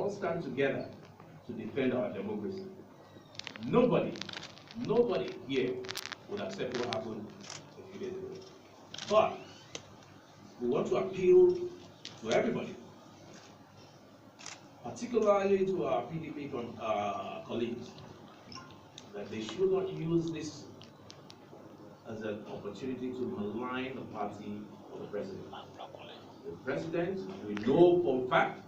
all stand together to defend our democracy. Nobody here would accept what happened a few days ago. But we want to appeal to everybody, particularly to our PDP colleagues, that they should not use this as an opportunity to malign the party or the president. The president, we know for a fact,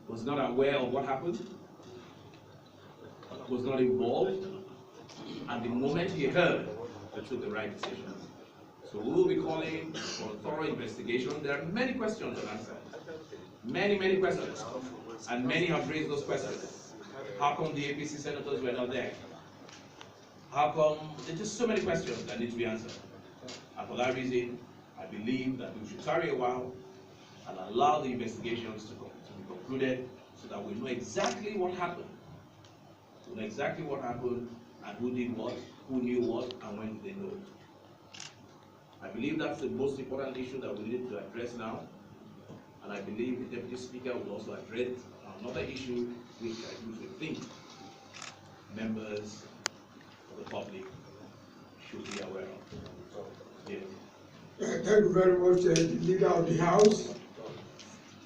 was not aware of what happened, was not involved, and the moment he heard, he took the right decision. So we will be calling for a thorough investigation. There are many questions unanswered. Many questions. And many have raised those questions. How come the A.P.C senators were not there? How come? There's just so many questions that need to be answered. And for that reason, I believe that we should tarry a while and allow the investigations to be concluded so that we know exactly what happened. We know exactly what happened and who did what, who knew what, and when did they know it. I believe that's the most important issue that we need to address now. And I believe the Deputy Speaker will also address another issue which I usually think members of the public should be aware of. Yes. Thank you very much, the Leader of the House.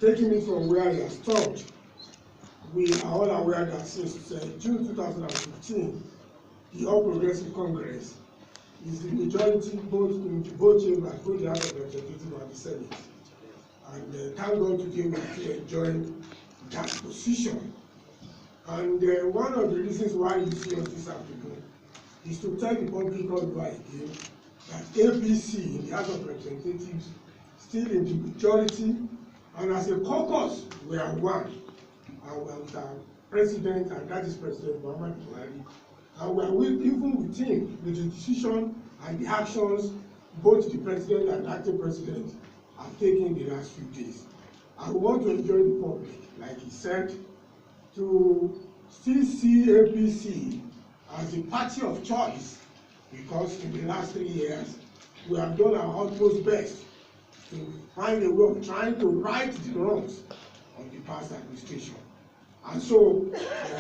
Taking it from where he has stopped, we are all aware that since June 2015, the All Progressive Congress is the majority both in both chambers, both the House of Representatives and the Senate. And thank God today we are enjoying that position. And one of the reasons why you see us this afternoon is to tell the public all over again that A.P.C in the House of Representatives still in the majority, and as a caucus we are one, and we are with our president, and that is President Muhammadu Buhari, and we are even with him with the decision and the actions both the president and acting president have taken the last few days. I want to enjoin the public, like he said, to still see A.P.C as the party of choice, because in the last 3 years we have done our utmost best to find a way of trying to right the wrongs of the past administration. And so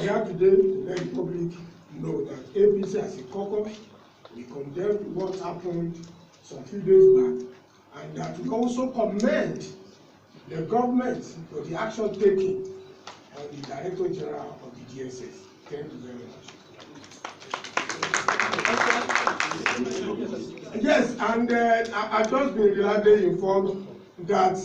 we are here today to let the public know that A.P.C as a caucus, we condemn what happened some few days back, and that we also commend the government for the action taken on the Director General of the DSS. Thank you very much. Yes, and I've just been reliably informed that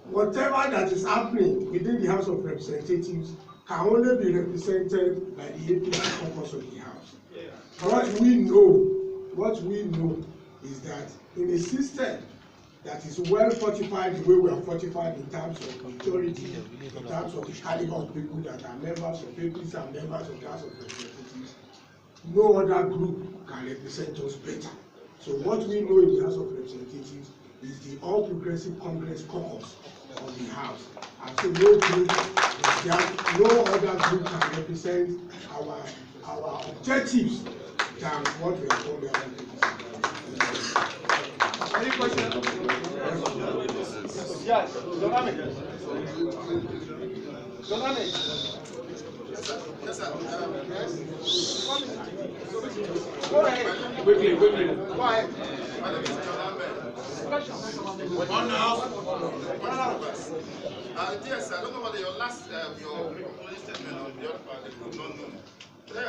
whatever that is happening within the House of Representatives can only be represented by the A.P.C caucus of the House. What we know is that in a system that is well fortified the way we are fortified in terms of majority, in terms of the caliber of people that are members of A.P.C and members of the House of Representatives, no other group can represent us better. So what we know in the House of Representatives is the All Progressive Congress caucus of the House. And so no other group can represent our objectives than what we are calling our A.P.C. Any questions? Yes, Doname. Yes, sir. Go ahead. Quickly. Go ahead. My name is yes, I don't know whether your last your concluding statement on the other part is not known. Today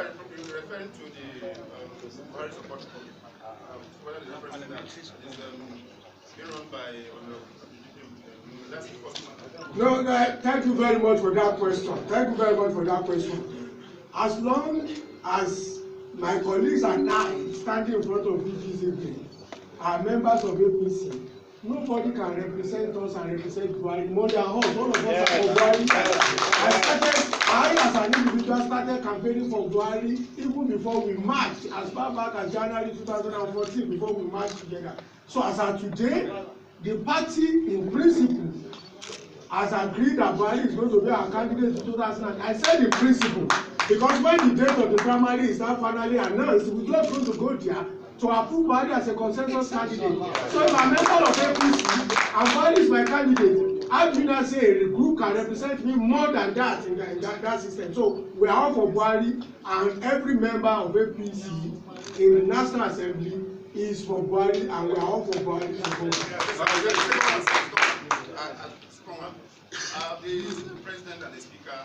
you're referring to the Buhari support group. Whether the president is being run by that's the first one. No, thank you very much for that question. Thank you very much for that question. As long as my colleagues and I standing in front of you this evening are members of A.P.C, nobody can represent us and represent Buhari more than us. All of us are for Buhari. I as an individual started campaigning for Buhari even before we marched, as far back as January 2014, before we marched together. So as of today, the party in principle has agreed that Buhari is going to be our candidate in 2009. I said in principle because when the date of the primary is now finally announced, we're just going to go there to approve Buhari as a consensus candidate. So if I'm a member of A.P.C and Buhari is my candidate, how do you now say a group can represent me more than that in that system? So we are all for Buhari, and every member of A.P.C in the National Assembly is for Buhari, and we are all for Buhari. The President and the Speaker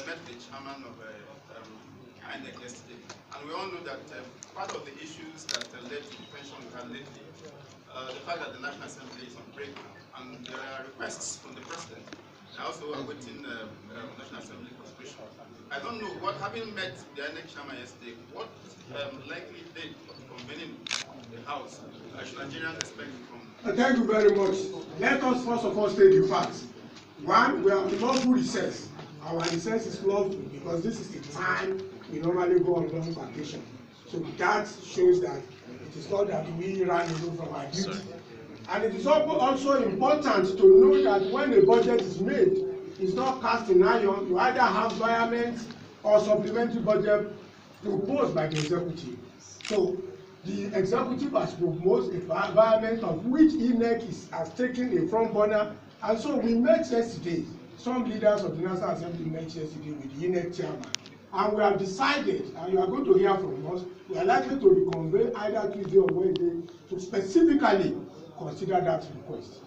met the chairman of INEC yesterday, and we all know that part of the issues that led to the tension we had lately, the fact that the National Assembly is on break now, and there are requests from the President. I also awaiting National Assembly constitution. I don't know what, having met the INEC chairman yesterday, what likely date of convening the House should Nigerians expect from? Thank you very much. Let us first of all state the facts. One, we are on lawful recess. Our recess is lawful because this is the time we normally go on long vacation. So that shows that it is not that we ran away from our duty. And it is also important to know that when a budget is made, it's not cast in iron. You either have variament or supplementary budget proposed by the executive. So the executive has proposed a variament of which INEC has taken a front burner. And so we met yesterday, some leaders of the National Assembly met yesterday with the INEC chairman. And we have decided, and you are going to hear from us, we are likely to reconvene either Tuesday or Wednesday to specifically consider that request.